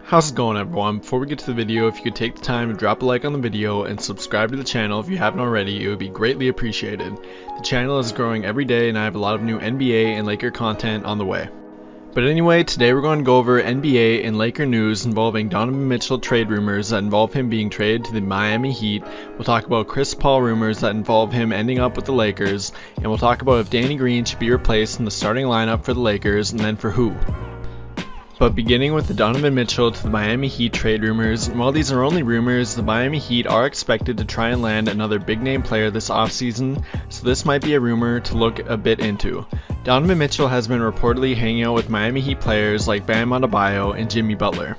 How's it going, everyone? Before we get to the video, if you could take the time to drop a like on the video and subscribe to the channel if you haven't already, it would be greatly appreciated. The channel is growing every day and I have a lot of new NBA and Laker content on the way. But anyway, today we're going to go over NBA and Laker news involving Donovan Mitchell trade rumors that involve him being traded to the Miami Heat. We'll talk about Chris Paul rumors that involve him ending up with the Lakers, and we'll talk about if Danny Green should be replaced in the starting lineup for the Lakers and then for who. But beginning with the Donovan Mitchell to the Miami Heat trade rumors, and while these are only rumors, the Miami Heat are expected to try and land another big name player this offseason, so this might be a rumor to look a bit into. Donovan Mitchell has been reportedly hanging out with Miami Heat players like Bam Adebayo and Jimmy Butler.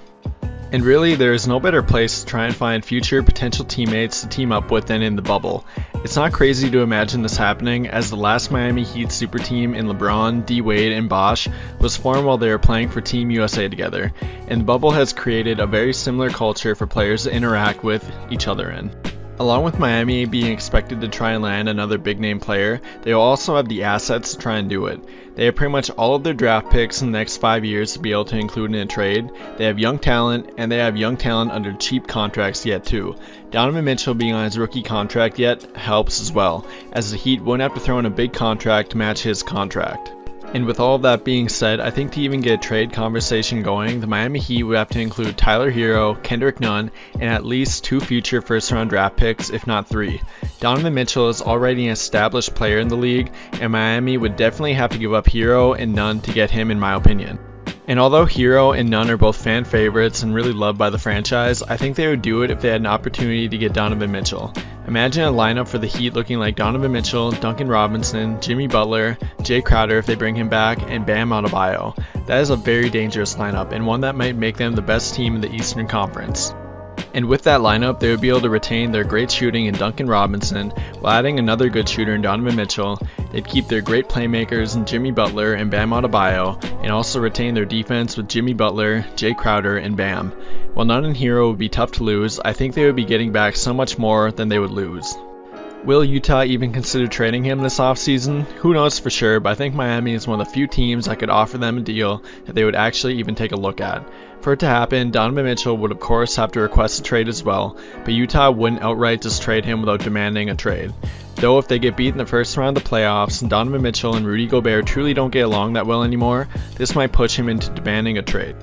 And really, there is no better place to try and find future potential teammates to team up with than in the bubble. It's not crazy to imagine this happening, as the last Miami Heat super team in Lebron, D-Wade, and Bosh was formed while they were playing for Team USA together, and the bubble has created a very similar culture for players to interact with each other in. Along with Miami being expected to try and land another big name player, they will also have the assets to try and do it. They have pretty much all of their draft picks in the next 5 years to be able to include in a trade. They have young talent, and they have young talent under cheap contracts yet too. Donovan Mitchell being on his rookie contract yet helps as well, as the Heat won't have to throw in a big contract to match his contract. And with all of that being said, I think to even get a trade conversation going, the Miami Heat would have to include Tyler Hero, Kendrick Nunn, and at least 2 future first round draft picks, if not 3. Donovan Mitchell is already an established player in the league, and Miami would definitely have to give up Hero and Nunn to get him, in my opinion. And although Hero and Nunn are both fan favorites and really loved by the franchise, I think they would do it if they had an opportunity to get Donovan Mitchell. Imagine a lineup for the Heat looking like Donovan Mitchell, Duncan Robinson, Jimmy Butler, Jay Crowder if they bring him back, and Bam Adebayo. That is a very dangerous lineup, and one that might make them the best team in the Eastern Conference. And with that lineup, they would be able to retain their great shooting in Duncan Robinson while adding another good shooter in Donovan Mitchell. They'd keep their great playmakers in Jimmy Butler and Bam Adebayo, and also retain their defense with Jimmy Butler, Jay Crowder, and Bam. While Nunn and Hero would be tough to lose, I think they would be getting back so much more than they would lose. Will Utah even consider trading him this offseason? Who knows for sure, but I think Miami is one of the few teams that could offer them a deal that they would actually even take a look at. For it to happen, Donovan Mitchell would of course have to request a trade as well, but Utah wouldn't outright just trade him without demanding a trade. Though if they get beat in the first round of the playoffs and Donovan Mitchell and Rudy Gobert truly don't get along that well anymore, this might push him into demanding a trade.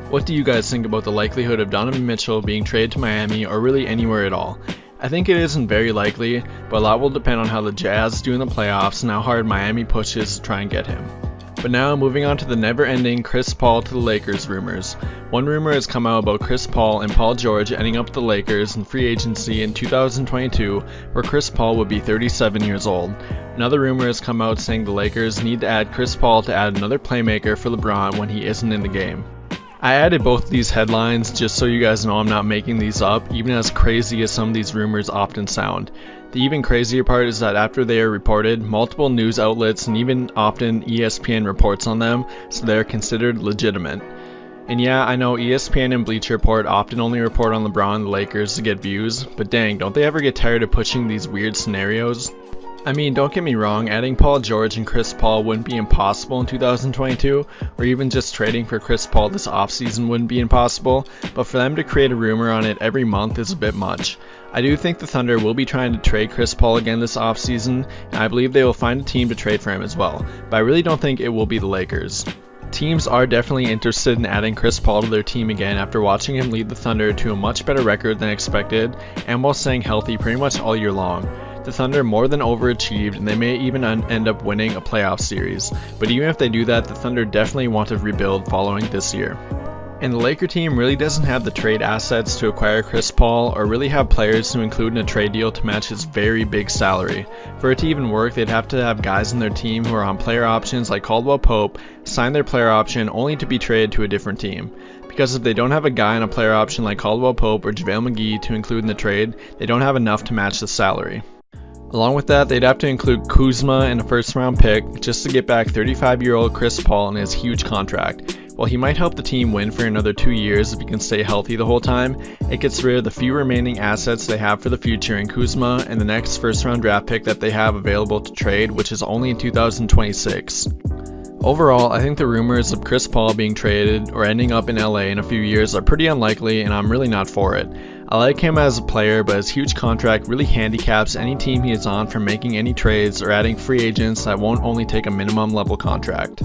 What do you guys think about the likelihood of Donovan Mitchell being traded to Miami or really anywhere at all? I think it isn't very likely, but a lot will depend on how the Jazz do in the playoffs and how hard Miami pushes to try and get him. But now moving on to the never-ending Chris Paul to the Lakers rumors. One rumor has come out about Chris Paul and Paul George ending up with the Lakers in free agency in 2022, where Chris Paul would be 37 years old. Another rumor has come out saying the Lakers need to add Chris Paul to add another playmaker for LeBron when he isn't in the game. I added both of these headlines just so you guys know I'm not making these up, even as crazy as some of these rumors often sound. The even crazier part is that after they are reported, multiple news outlets and even often ESPN reports on them, so they are considered legitimate. And yeah, I know ESPN and Bleacher Report often only report on LeBron and the Lakers to get views, but dang, don't they ever get tired of pushing these weird scenarios? I mean, don't get me wrong, adding Paul George and Chris Paul wouldn't be impossible in 2022, or even just trading for Chris Paul this offseason wouldn't be impossible, but for them to create a rumor on it every month is a bit much. I do think the Thunder will be trying to trade Chris Paul again this offseason, and I believe they will find a team to trade for him as well, but I really don't think it will be the Lakers. Teams are definitely interested in adding Chris Paul to their team again after watching him lead the Thunder to a much better record than expected, and while staying healthy pretty much all year long. The Thunder more than overachieved, and they may even end up winning a playoff series, but even if they do that, the Thunder definitely want to rebuild following this year. And the Laker team really doesn't have the trade assets to acquire Chris Paul or really have players to include in a trade deal to match his very big salary. For it to even work, they'd have to have guys in their team who are on player options like Caldwell Pope sign their player option only to be traded to a different team. Because if they don't have a guy on a player option like Caldwell Pope or JaVale McGee to include in the trade, they don't have enough to match the salary. Along with that, they'd have to include Kuzma and a first round pick just to get back 35-year-old Chris Paul and his huge contract. While he might help the team win for another 2 years if he can stay healthy the whole time, it gets rid of the few remaining assets they have for the future in Kuzma and the next first round draft pick that they have available to trade, which is only in 2026. Overall, I think the rumors of Chris Paul being traded or ending up in LA in a few years are pretty unlikely, and I'm really not for it. I like him as a player, but his huge contract really handicaps any team he is on from making any trades or adding free agents that won't only take a minimum level contract.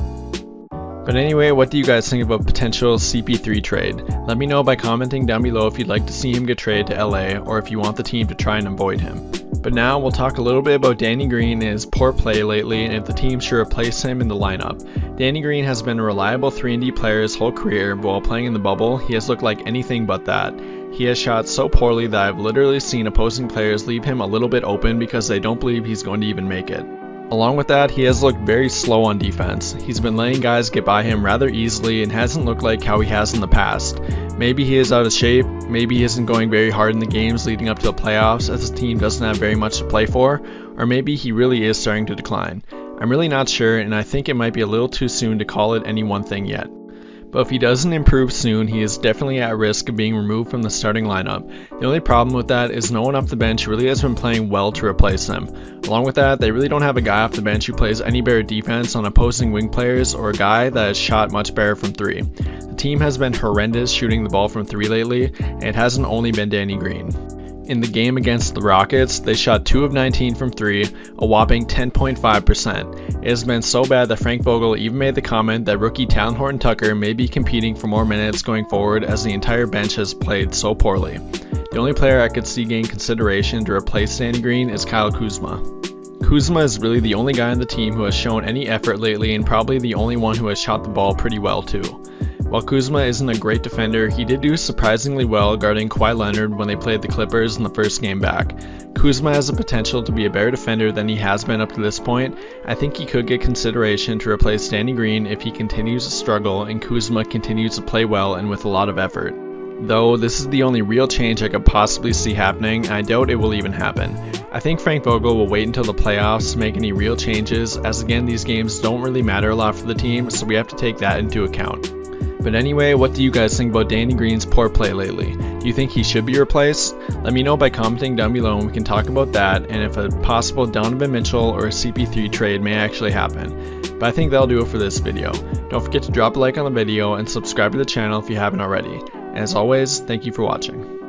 But anyway, what do you guys think of a potential CP3 trade? Let me know by commenting down below if you'd like to see him get traded to LA or if you want the team to try and avoid him. But now we'll talk a little bit about Danny Green and his poor play lately and if the team should replace him in the lineup. Danny Green has been a reliable 3-and-D player his whole career, but while playing in the bubble, he has looked like anything but that. He has shot so poorly that I've literally seen opposing players leave him a little bit open because they don't believe he's going to even make it. Along with that, he has looked very slow on defense. He's been letting guys get by him rather easily and hasn't looked like how he has in the past. Maybe he is out of shape, maybe he isn't going very hard in the games leading up to the playoffs as his team doesn't have very much to play for, or maybe he really is starting to decline. I'm really not sure, and I think it might be a little too soon to call it any one thing yet. But if he doesn't improve soon, he is definitely at risk of being removed from the starting lineup. The only problem with that is no one off the bench really has been playing well to replace them. Along with that, they really don't have a guy off the bench who plays any better defense on opposing wing players or a guy that has shot much better from 3. The team has been horrendous shooting the ball from 3 lately, and it hasn't only been Danny Green. In the game against the Rockets, they shot 2 of 19 from 3, a whopping 10.5%. It has been so bad that Frank Vogel even made the comment that rookie Talen Horton-Tucker may be competing for more minutes going forward as the entire bench has played so poorly. The only player I could see gain consideration to replace Danny Green is Kyle Kuzma. Kuzma is really the only guy on the team who has shown any effort lately and probably the only one who has shot the ball pretty well too. While Kuzma isn't a great defender, he did do surprisingly well guarding Kawhi Leonard when they played the Clippers in the first game back. Kuzma has the potential to be a better defender than he has been up to this point. I think he could get consideration to replace Danny Green if he continues to struggle and Kuzma continues to play well and with a lot of effort. Though this is the only real change I could possibly see happening, and I doubt it will even happen. I think Frank Vogel will wait until the playoffs to make any real changes, as again these games don't really matter a lot for the team, so we have to take that into account. But anyway, what do you guys think about Danny Green's poor play lately? Do you think he should be replaced? Let me know by commenting down below and we can talk about that and if a possible Donovan Mitchell or a CP3 trade may actually happen. But I think that'll do it for this video. Don't forget to drop a like on the video and subscribe to the channel if you haven't already. And as always, thank you for watching.